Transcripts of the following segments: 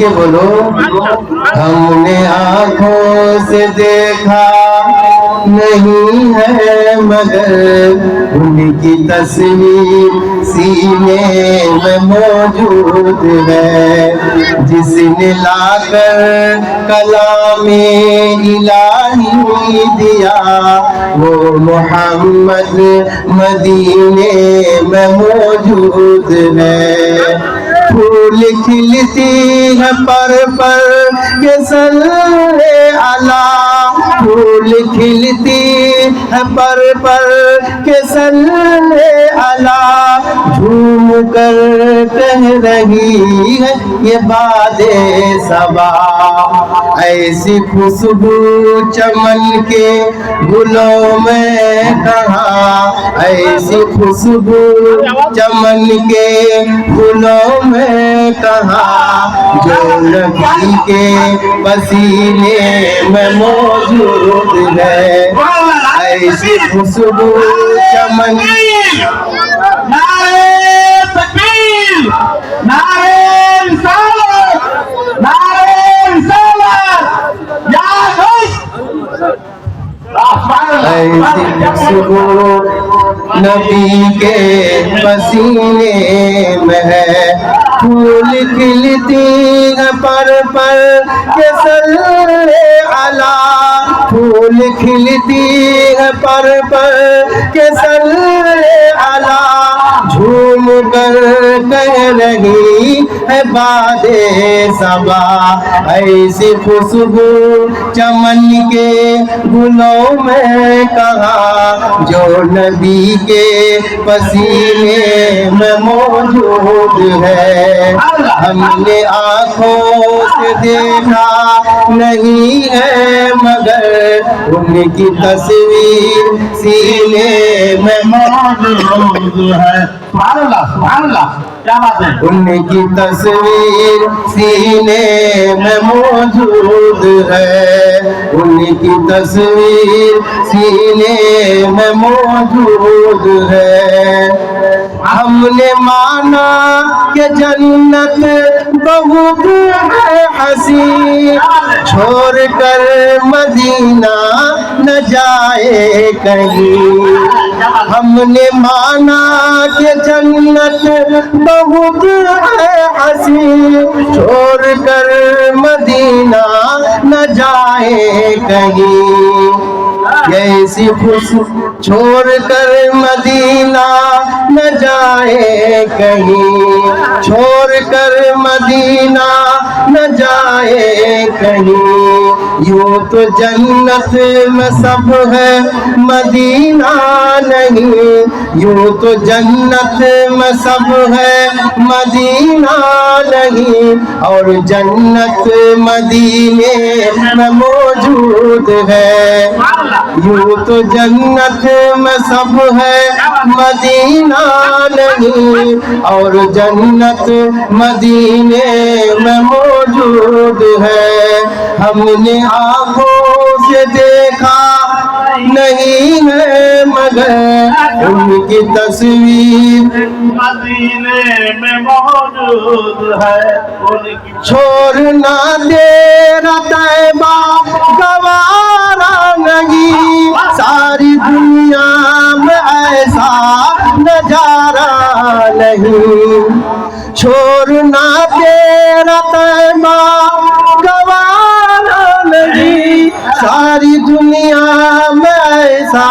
کے بولو ہم نے آنکھوں سے دیکھا نہیں ہے مگر ان کی تصویر سینے میں موجود ہے جس نے لا کر کلام الہی دیا وہ محمد مدینے میں موجود ہے پھول کھلتی ہے پر کے صلی اللہ پھول کھلتی ہے پر کے صلی اللہ جھوم کر کہہ رہی ہے یہ باد صبا ایسی خوشبو چمن کے گلوں میں کہاں ایسی خوشبو چمن کے گلوں میں کہاں جو نبی کے پسینے میں موجود ہے ایسی خوشبو چمن نعرہ تکبیر نعرہ رسالت نعرہ رسالت یا ایسی خوشبو نبی کے پسینے میں ہے پھول کھلتی ہے پر کے صلی اللہ پھول کھلتی ہے پر کے صلی اللہ جھوم کر کہہ رہی ہے باد صبا ایسی خوشبو چمن کے گلوں میں کہاں جو نبی کے پسینے میں موجود ہے ہم نے آنکھوں سے دیکھا نہیں ہے مگر ان کی تصویر سینے میں موجود ہے سبحان اللہ سبحان اللہ کیا بات ہے ان کی تصویر سینے میں موجود ہے ان کی تصویر سینے میں موجود ہے ہم نے مانا کہ جنت بہت ہے حسین چھوڑ کر مدینہ نہ جائے کہیں ہم نے مانا کہ جنت بہت ہے حسین چھوڑ کر مدینہ نہ جائے کہیں ایسی خوشبو چھوڑ کر مدینہ نہ جائے کہیں چھوڑ کر مدینہ نہ جائے کہیں یوں تو جنت میں سب ہے مدینہ نہیں یوں تو جنت میں سب ہے مدینہ نہیں اور جنت مدینے میں موجود ہے یوں تو جنت میں سب ہے مدینہ نہیں اور جنت مدینے میں موجود ہے ہم نے آنکھوں سے دیکھا نہیں ہے مگر ان کی تصویر مدینے میں موجود ہے چھوڑنا تیرا طیبہ گوارا نہیں ساری دنیا میں ایسا نظارہ نہیں چھوڑنا تیرا طیبہ گوارا نہیں ساری دنیا میں ایسا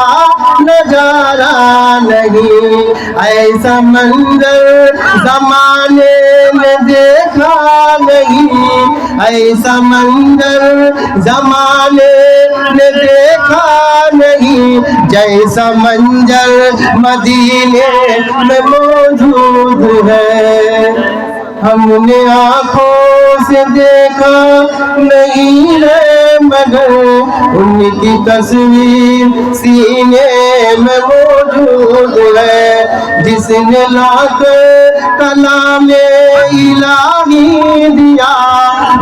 نظارہ نہیں ایسا منظر زمانے میں دیکھا نہیں ایسا منظر زمانے نے دیکھا نہیں جیسا منظر مدینے میں موجود ہے ہم نے آنکھوں سے دیکھا نہیں ہے مگر ان کی تصویر سینے میں موجود ہے جس نے لا کر کلام الہی دیا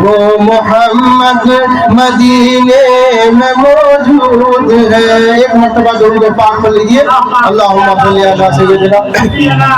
وہ محمد مدینے میں موجود ہے ایک مرتبہ درود پاک پڑھ لیجیے اللہم صلی علی سیدنا